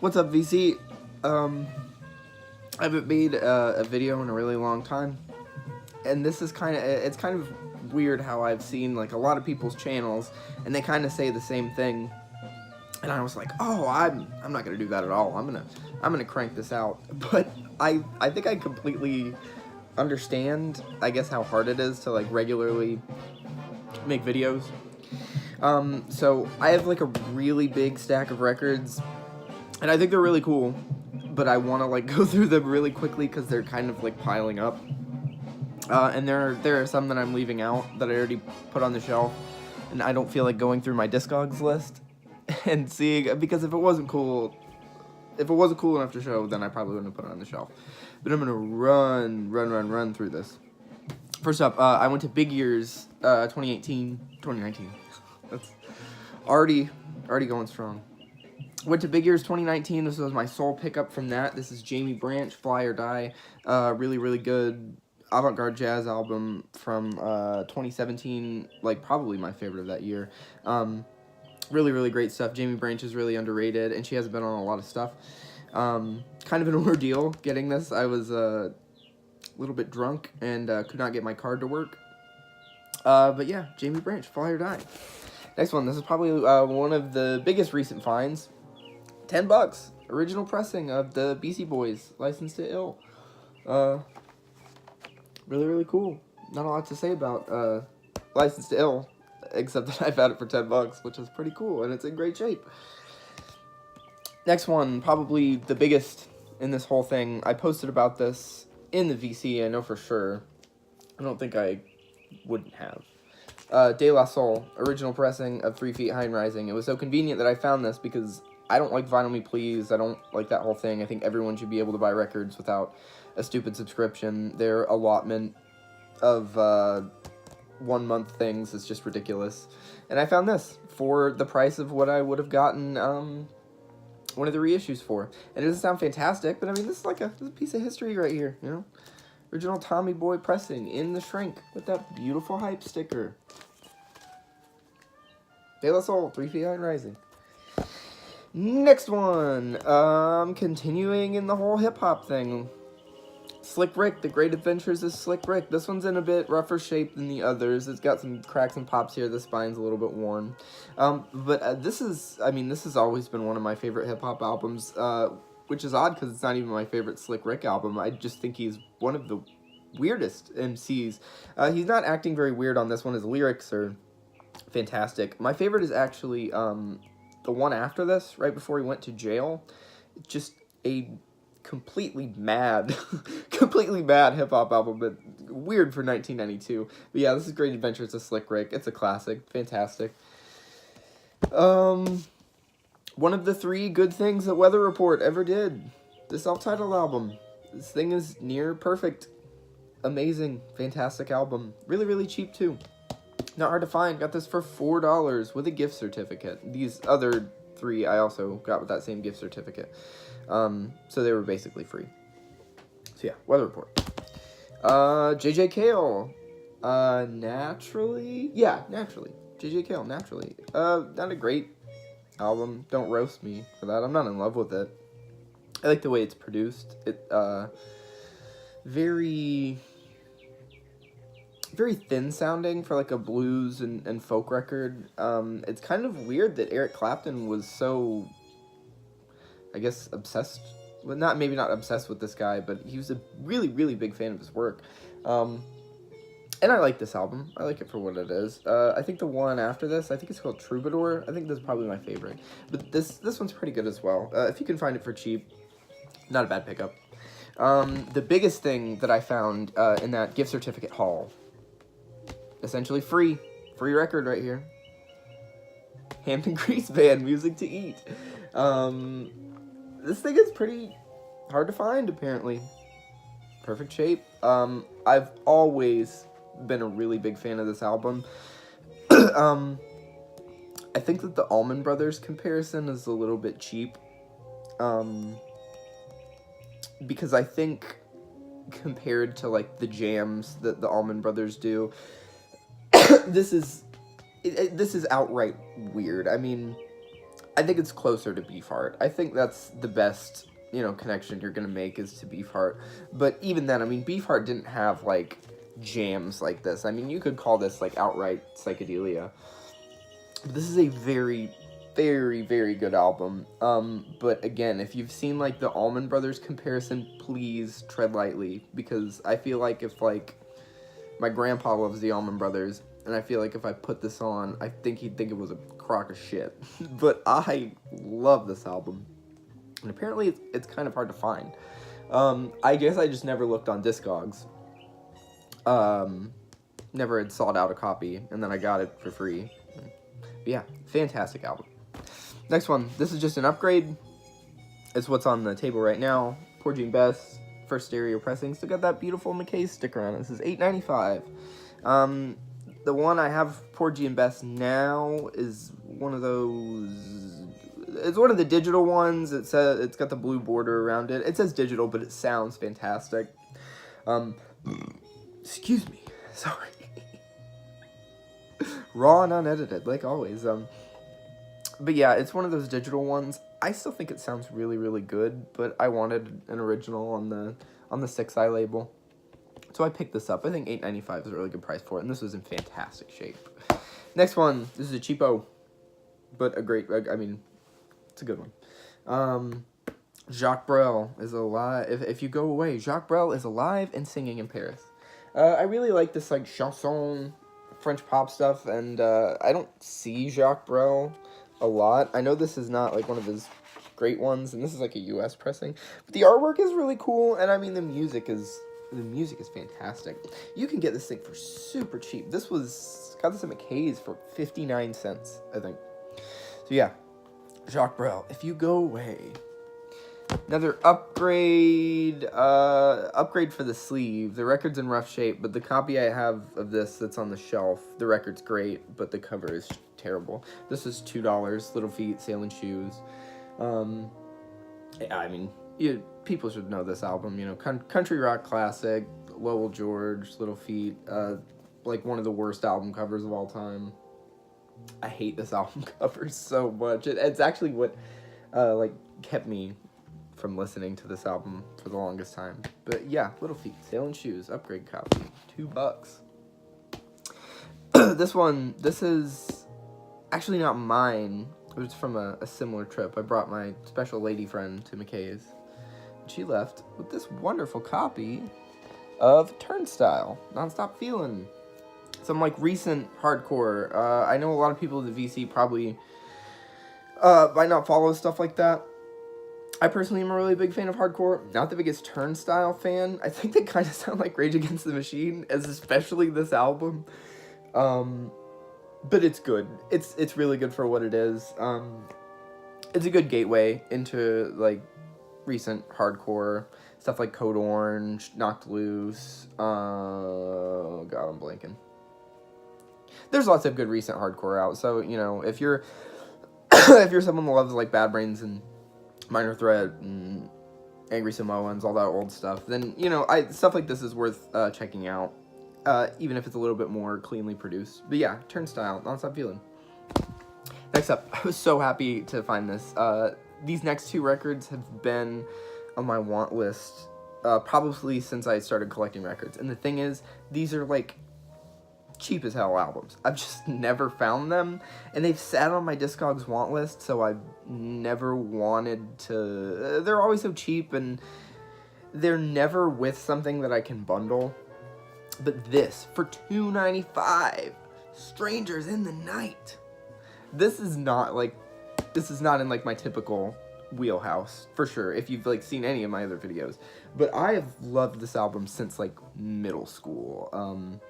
What's up, VC? I haven't made a video in a really long time, and this is it's kind of weird how I've seen like a lot of people's channels, and they kind of say the same thing, and I was like, oh, I'm not gonna do that at all. I'm gonna crank this out, but I think I completely understand, I guess, how hard it is to like regularly make videos. So I have like a really big stack of records, and I think they're really cool, but I want to like go through them really quickly because they're kind of like piling up. And there are some that I'm leaving out that I already put on the shelf, and I don't feel like going through my Discogs list and seeing, because if it wasn't cool enough to show, then I probably wouldn't have put it on the shelf. But I'm gonna run through this. First up, I went to Big Ears 2019. That's already going strong. Went to Big Ears 2019. This was my sole pickup from that. This is Jamie Branch, Fly or Die. Really good avant-garde jazz album from 2017. Like, probably my favorite of that year. Really great stuff. Jamie Branch is really underrated, and she hasn't been on a lot of stuff. Kind of an ordeal getting this. I was a little bit drunk and could not get my card to work. But yeah, Jamie Branch, Fly or Die. Next one. This is probably one of the biggest recent finds. $10. Original pressing of the Beastie Boys, Licensed to Ill. Really cool. Not a lot to say about Licensed to Ill, except that I've had it for $10, which is pretty cool, and it's in great shape. Next one, probably the biggest in this whole thing. I posted about this in the VC, I know for sure. I don't think I wouldn't have. De La Soul, original pressing of 3 Feet High and Rising. It was so convenient that I found this because I don't like Vinyl Me Please. I don't like that whole thing. I think everyone should be able to buy records without a stupid subscription. Their allotment of 1 month things is just ridiculous. And I found this for the price of what I would have gotten one of the reissues for. And it doesn't sound fantastic, but I mean, this is a piece of history right here, you know? Original Tommy Boy pressing in the shrink with that beautiful hype sticker. De La Soul, 3 Feet High and Rising. Next one, continuing in the whole hip-hop thing. Slick Rick, The Great Adventures of Slick Rick. This one's in a bit rougher shape than the others. It's got some cracks and pops here. The spine's a little bit worn. But this has always been one of my favorite hip-hop albums, which is odd because it's not even my favorite Slick Rick album. I just think he's one of the weirdest MCs. He's not acting very weird on this one. His lyrics are fantastic. My favorite is actually the one after this, right before he went to jail. Just a completely mad hip-hop album, but weird for 1992. But yeah, this is Great Adventures of Slick Rick. It's a classic. Fantastic. One of the 3 good things that Weather Report ever did. The self-titled album. This thing is near perfect. Amazing. Fantastic album. Really cheap, too. Not hard to find. Got this for $4 with a gift certificate. These other 3 I also got with that same gift certificate. So they were basically free. So yeah, Weather Report. JJ Cale. Naturally. JJ Cale, Naturally. Not a great album. Don't roast me for that. I'm not in love with it. I like the way it's produced. It, very thin sounding for like a blues and folk record. It's kind of weird that Eric Clapton was so, I guess, obsessed. Well, maybe not obsessed with this guy, but he was a really big fan of his work. And I like this album. I like it for what it is. I think the one after this, I think it's called Troubadour. I think this is probably my favorite. But this one's pretty good as well. If you can find it for cheap, not a bad pickup. The biggest thing that I found in that gift certificate haul, essentially free record right here. Hampton Grease Band, Music to Eat. This thing is pretty hard to find, apparently. Perfect shape. I've always been a really big fan of this album. I think that the Allman Brothers comparison is a little bit cheap. Because I think compared to like the jams that the Allman Brothers do, this is outright weird. I mean, I think it's closer to Beefheart. I think that's the best, connection you're gonna make is to Beefheart. But even then, I mean, Beefheart didn't have, like, jams like this. I mean, you could call this, like, outright psychedelia. But this is a very, very, very good album. But again, if you've seen, like, the Allman Brothers comparison, please tread lightly. Because I feel like if, like, my grandpa loves the Allman Brothers, and I feel like if I put this on, I think he'd think it was a crock of shit. But I love this album. And apparently it's kind of hard to find. I guess I just never looked on Discogs. Never had sought out a copy, and then I got it for free. But yeah, fantastic album. Next one, this is just an upgrade. It's what's on the table right now. Porgy and Bess, first stereo pressing. Still got that beautiful McKay sticker on it. This is $8.95. The one I have, Porgy and Bess, now is one of those. It's one of the digital ones. It's got the blue border around it. It says digital, but it sounds fantastic. Excuse me, sorry. Raw and unedited, like always. But yeah, it's one of those digital ones. I still think it sounds really, really good, but I wanted an original on the 6i label. So I picked this up. I think $8.95 is a really good price for it, and this was in fantastic shape. Next one, this is a cheapo, but a great, I mean, it's a good one. Jacques Brel is alive. If you go away, Jacques Brel is alive and singing in Paris. I really like this, like, chanson, French pop stuff, and I don't see Jacques Brel a lot. I know this is not, like, one of his great ones, and this is, like, a U.S. pressing, but the artwork is really cool, and I mean, the music is fantastic. You can get this thing for super cheap. Got this at McKay's for 59 cents, I think. So yeah, Jacques Brel, If You Go Away. Another upgrade for the sleeve. The record's in rough shape, but the copy I have of this that's on the shelf, the record's great, but the cover is terrible. This is $2, Little Feat, Sailing Shoes. Yeah, I mean, people should know this album, country rock classic, Lowell George, Little Feat, like one of the worst album covers of all time. I hate this album cover so much. It's actually what, kept me from listening to this album for the longest time. But yeah, Little Feat, Sailing Shoes, upgrade copy, $2. This is actually not mine. It was from a similar trip. I brought my special lady friend to McKay's. She left with this wonderful copy of Turnstile, Nonstop Feelin'. Some, like, recent hardcore. I know a lot of people at the VC probably might not follow stuff like that. I personally am a really big fan of hardcore. Not the biggest Turnstile fan. I think they kind of sound like Rage Against the Machine, as especially this album. But it's good. It's really good for what it is. It's a good gateway into, like, recent hardcore stuff like Code Orange, Knocked Loose. Oh God, I'm blanking. There's lots of good recent hardcore out. So if you're if you're someone who loves, like, Bad Brains and Minor Threat and Angry Samoans, all that old stuff, then stuff like this is worth checking out. Even if it's a little bit more cleanly produced. But yeah, Turnstile, Nonstop Feelin'. Next up, I was so happy to find this. These next two records have been on my want list probably since I started collecting records. And the thing is, these are, like, cheap as hell albums. I've just never found them. And they've sat on my Discogs want list, so I've never wanted to... They're always so cheap, and they're never with something that I can bundle. But this, for $2.95, Strangers in the Night. This is not in, like, my typical wheelhouse, for sure, if you've, like, seen any of my other videos. But I have loved this album since, like, middle school.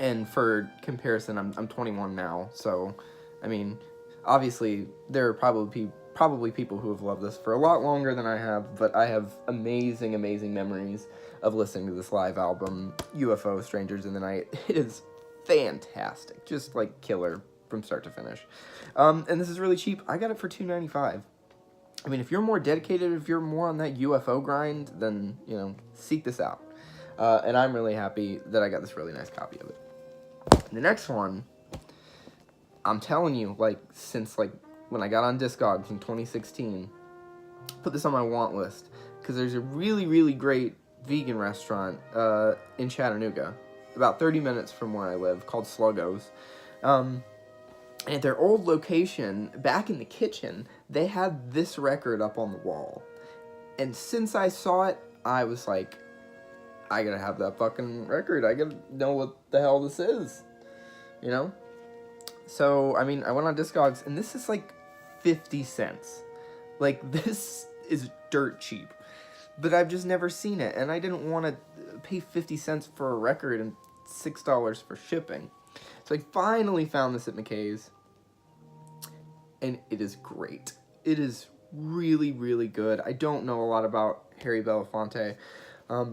And for comparison, I'm 21 now, so, I mean, obviously, there are probably people who have loved this for a lot longer than I have, but I have amazing, amazing memories of listening to this live album, UFO, Strangers in the Night. It is fantastic, just, like, killer from start to finish. And this is really cheap. I got it for $2.95. I mean, if you're more dedicated, if you're more on that UFO grind, then, seek this out. And I'm really happy that I got this really nice copy of it. And the next one, I'm telling you, like, since, like, when I got on Discogs in 2016. Put this on my want list because there's a really, really great vegan restaurant in Chattanooga, about 30 minutes from where I live, called Sluggo's. And at their old location, back in the kitchen, they had this record up on the wall. And since I saw it, I was like, I gotta have that fucking record. I gotta know what the hell this is, you know? So, I mean, I went on Discogs, and this is like 50 cents. Like, this is dirt cheap. But I've just never seen it, and I didn't want to pay 50 cents for a record and $6 for shipping. So I finally found this at McKay's, and it is great. It is really, really good. I don't know a lot about Harry Belafonte. I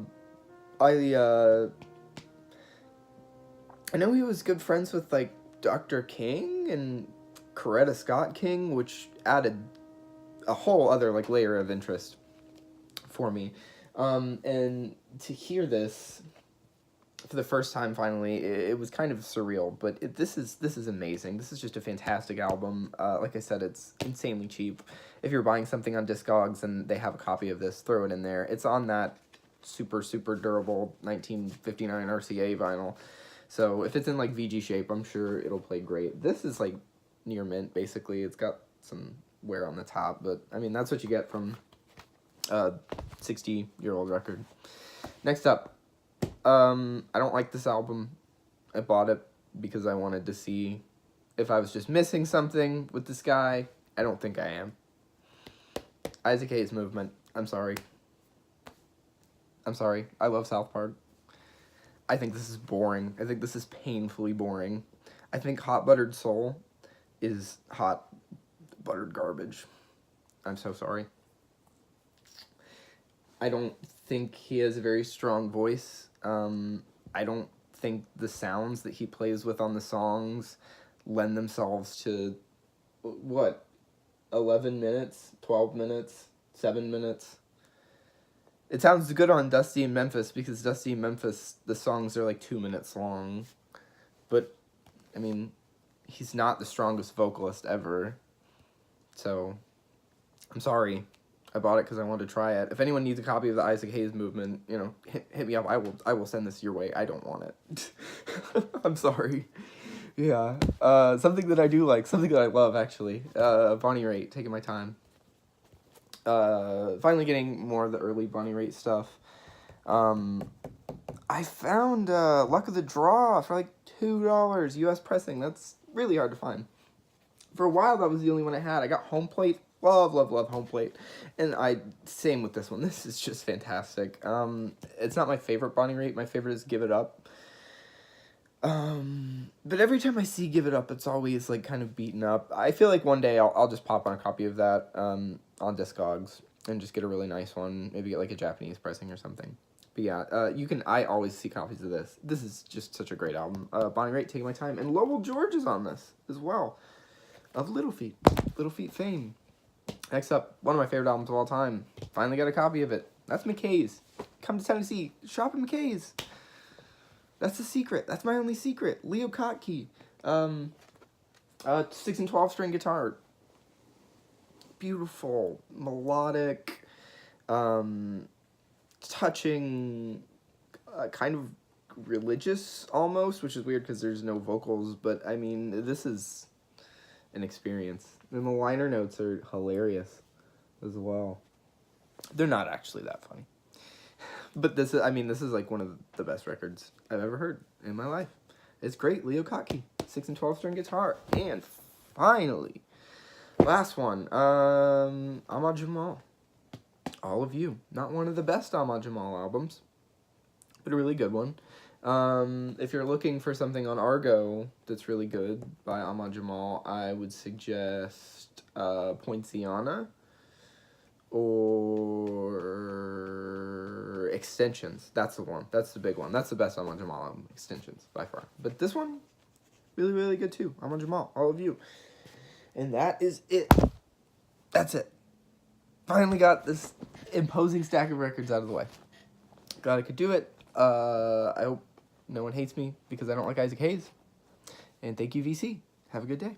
know he was good friends with, like, Dr. King and Coretta Scott King, which added a whole other, like, layer of interest for me. And to hear this for the first time finally, it was kind of surreal, but this is amazing. This is just a fantastic album. Like I said, it's insanely cheap. If you're buying something on Discogs and they have a copy of this, throw it in there. It's on that super, super durable 1959 RCA vinyl. So if it's in, like, VG shape, I'm sure it'll play great. This is, like, near mint, basically. It's got some wear on the top, but, I mean, that's what you get from a 60-year-old record. Next up, I don't like this album. I bought it because I wanted to see if I was just missing something with this guy. I don't think I am. Isaac Hayes Movement. I'm sorry. I love South Park. I think this is boring. I think this is painfully boring. I think Hot Buttered Soul is hot buttered garbage. I'm so sorry. I don't think he has a very strong voice. I don't think the sounds that he plays with on the songs lend themselves to, 11 minutes, 12 minutes, 7 minutes? It sounds good on Dusty in Memphis, because Dusty in Memphis, the songs are like 2 minutes long. But, I mean, he's not the strongest vocalist ever. So, I'm sorry. I bought it because I wanted to try it. If anyone needs a copy of the Isaac Hayes Movement, you know, hit me up. I will send this your way. I don't want it. I'm sorry. Yeah. Something that I do like, something that I love, actually. Bonnie Raitt, Taking My Time. Finally getting more of the early Bonnie Raitt stuff. I found Luck of the Draw for like $2 US pressing. That's really hard to find. For a while, that was the only one I had. I got Home Plate. Love Home Plate. And same with this one. This is just fantastic. It's not my favorite Bonnie Raitt. My favorite is Give It Up. But every time I see Give It Up, it's always, like, kind of beaten up. I feel like one day I'll just pop on a copy of that on Discogs and just get a really nice one. Maybe get, like, a Japanese pressing or something. But yeah, I always see copies of this. This is just such a great album. Bonnie Raitt, Taking My Time. And Lowell George is on this as well. Of Little Feat. Little Feat fame. Next up, one of my favorite albums of all time. Finally got a copy of it. That's McKay's. Come to Tennessee. Shop at McKay's. That's the secret. That's my only secret. Leo Kottke. 6 and 12 string guitar. Beautiful. Melodic. Touching. Kind of religious almost, which is weird because there's no vocals. But, I mean, this is an experience. And the liner notes are hilarious as well. They're not actually that funny. But this is like one of the best records I've ever heard in my life. It's great. Leo Kottke, 6 and 12 string guitar. And finally, last one, Ahmad Jamal. All of You. Not one of the best Ahmad Jamal albums, but a really good one. If you're looking for something on Argo that's really good by Ahmad Jamal, I would suggest Poinciana or Extensions. That's the one. That's the big one. That's the best Ahmad Jamal album. Extensions, by far. But this one, really, really good too. Ahmad Jamal, All of You. And that is it. That's it. Finally got this imposing stack of records out of the way. Glad I could do it. I hope no one hates me because I don't like Isaac Hayes. And thank you, VC. Have a good day.